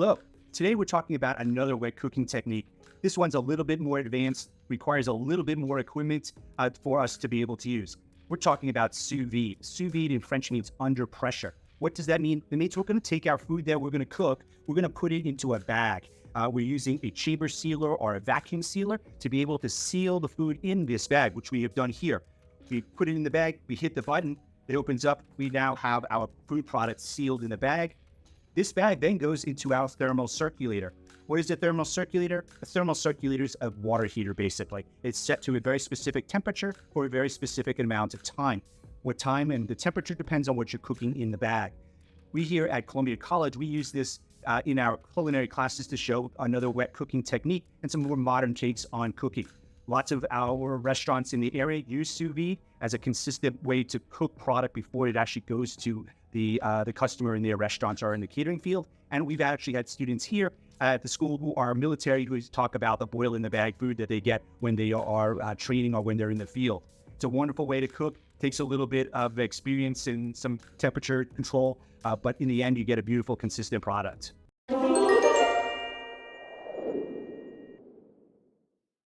Hello. Today we're talking about another wet cooking technique. This one's a little bit more advanced, requires a little bit more equipment for us to be able to use. We're talking about sous vide. Sous vide in French means under pressure. What does that mean? It means we're going to take our food that we're going to cook, we're going to put it into a bag. We're using a chamber sealer or a vacuum sealer to be able to seal the food in this bag, which we have done here. We put it in the bag, we hit the button, it opens up. We now have our food product sealed in the bag. This bag then goes into our thermal circulator. What is a thermal circulator? A thermal circulator is a water heater, basically. It's set to a very specific temperature for a very specific amount of time. What time and the temperature depends on what you're cooking in the bag. We here at Columbia College, we use this in our culinary classes to show another wet cooking technique and some more modern takes on cooking. Lots of our restaurants in the area use sous vide as a consistent way to cook product before it actually goes to the customer in their restaurants or in the catering field. And we've actually had students here at the school who are military who talk about the boil in the bag food that they get when they are training or when they're in the field. It's a wonderful way to cook. Takes a little bit of experience and some temperature control, but in the end, you get a beautiful, consistent product.